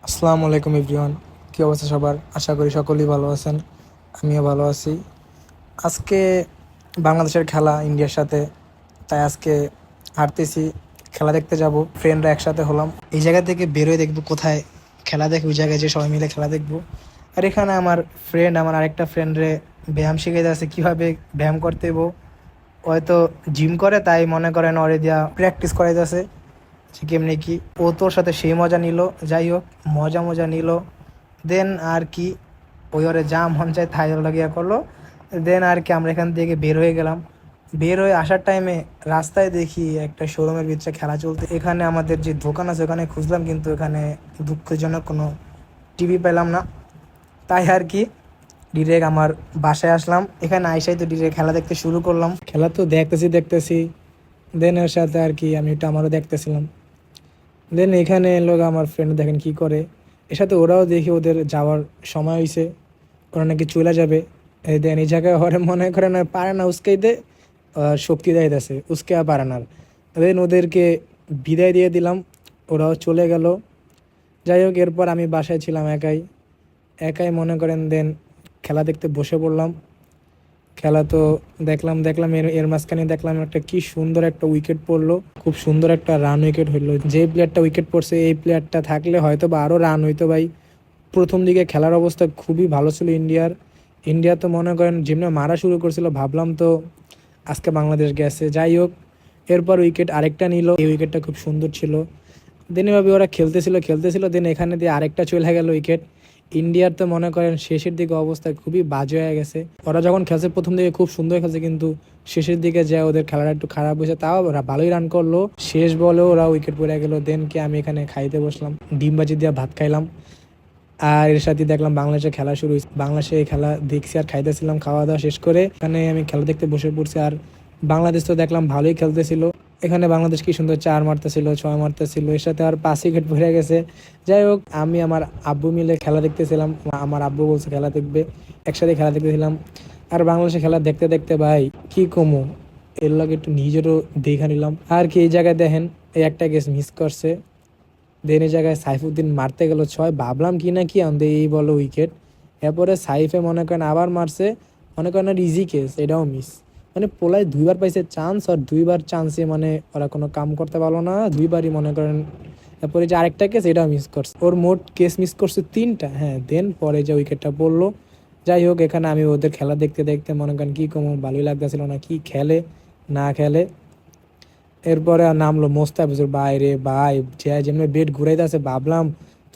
আসসালামু আলাইকুম এভরিওয়ান। কী অবস্থা সবার? আশা করি সকলেই ভালো আছেন। আমিও ভালো আছি। আজকে বাংলাদেশের খেলা ইন্ডিয়ার সাথে, তাই আজকে হারতেছি, খেলা দেখতে যাব। ফ্রেন্ডরা একসাথে হলাম, এই জায়গা থেকে বেরোয় দেখবো কোথায় খেলা দেখে, ওই জায়গায় যে সবাই মিলে খেলা দেখবো। আর এখানে আমার আরেকটা ফ্রেন্ডরে ব্যায়াম শিখাইতে আছে, কীভাবে ব্যায়াম করতে হইব। হয়তো জিম করে, তাই মনে করেন ওরে দিয়া প্র্যাকটিস করাইতেছে সে কেমনি কি। ও তোর সাথে সেই মজা নিল, যাই হোক মজা মজা নিল। দেন আর কি, ওই ওরে যা মন চায় তাই লাগিয়া করলো। দেন আর কি আমরা এখান থেকে বের হয়ে গেলাম। বের হয়ে আসার টাইমে রাস্তায় দেখি একটা শোরুমের ভিতরে খেলা চলতে। এখানে আমাদের যে দোকান আছে ওখানে খুঁজলাম, কিন্তু এখানে দুঃখজনক কোনো টিভি পেলাম না। তাই আর কি ডিরেক্ট আমার বাসায় আসলাম। এখানে আইসাই তো ডিরেক্ট খেলা দেখতে শুরু করলাম। খেলা তো দেখতেছি দেন এর সাথে আর কি আমি একটু আমারও দেখতেছিলাম। দেন এখানে লোক আমার ফ্রেন্ড দেখেন কি করে, এর সাথে ওরাও দেখি ওদের যাওয়ার সময় হয়েছে, ওরা নাকি চলে যাবে। এই দেন এই জায়গায় ওরা মনে করেন আর পারে না উস্কাইতে, শক্তি দেয়তেছে উস্কে আর পারে না। দেন ওদেরকে বিদায় দিয়ে দিলাম, ওরাও চলে গেল। যাই হোক এরপর আমি বাসায় ছিলাম একাই একাই মনে করেন। দেন খেলা দেখতে বসে পড়লাম। খেলা তো দেখলাম দেখলাম এর এর মাঝখানে দেখলাম একটা কি সুন্দর একটা উইকেট পড়লো, খুব সুন্দর একটা রান উইকেট হইলো। যে প্লেয়ারটা উইকেট পড়ছে এই প্লেয়ারটা থাকলে হয়তো বা আরও রান হইতো ভাই। প্রথম দিকে খেলার অবস্থা খুবই ভালো ছিল ইন্ডিয়ার। ইন্ডিয়া তো মনে করেন যেমনি মারা শুরু করছিল, ভাবলাম তো আজকে বাংলাদেশ গেছে। যাই হোক এরপর উইকেট আরেকটা নিল, এই উইকেটটা খুব সুন্দর ছিল। দেন এভাবে ওরা খেলতেছিল দেন এখানে দিয়ে আরেকটা চলে গেল উইকেট। ইন্ডিয়ার তো মনে করেন শেষের দিকে অবস্থা খুবই বাজে হয়ে গেছে। ওরা যখন খেলছে প্রথম দিকে খুব সুন্দর খেলছে, কিন্তু শেষের দিকে যায় ওদের খেলাটা একটু খারাপ হয়েছে। তাও ওরা ভালোই রান করলো, শেষ বলেও ওরা উইকেট পড়ে গেল। দেন কি আমি এখানে খাইতে বসলাম, ডিম ভাজি দিয়ে ভাত খাইলাম। আর এর সাথে দেখলাম বাংলাদেশের খেলা শুরু হয়েছে। বাংলাদেশে এই খেলা দেখছি আর খাইতেছিলাম। খাওয়া দাওয়া শেষ করে এখানে আমি খেলা দেখতে বসে পড়ছি। আর বাংলাদেশ তো দেখলাম ভালোই খেলতেছিল। এখানে বাংলাদেশ কি সুন্দর 4 মারতেছিল, 6 মারতেছিল, এর সাথে আর 5 উইকেট পড়ে গেছে। যাই হোক আমি আমার আব্বু মিলে খেলা দেখতেছিলাম। আমার আব্বু বলছে খেলা দেখবে, একসাথে খেলা দেখতেছিলাম। আর বাংলাদেশের খেলা দেখতে দেখতে ভাই কি কমু, এর লগে একটু নিজেরও দেখা নিলাম। আর কি এই জায়গায় দেখেন এই একটা গেস মিস করছে। দেন এই জায়গায় সাইফুদ্দিন মারতে গেল 6, ভাবলাম কি না কি আমাদের এই বলো উইকেট। এরপরে সাইফে মনে করেন আবার মারছে, মনে করেন আর ইজি কেস, এটাও মিস। মানে পোলায় 2বার পাইছে চান্স, আর 2বার চান্সে মানে ওরা কোনো কাম করতে পারলো না, 2বারই মনে করেন। তারপরে যে আরেকটা কেস এটাও মিস করছে, ওর মোট কেস মিস করছে 3টা। হ্যাঁ দেন পরে যে উইকেটটা পড়লো। যাই হোক এখানে আমি ওদের খেলা দেখতে দেখতে মনে করেন কি কম ভালোই লাগতেছিল না, কি খেলে না খেলে। এরপরে আর নামলো মোস্তাফিজুর, বাইরে ভাই যে যেমনি বেট ঘুরাইতেছে ভাবলাম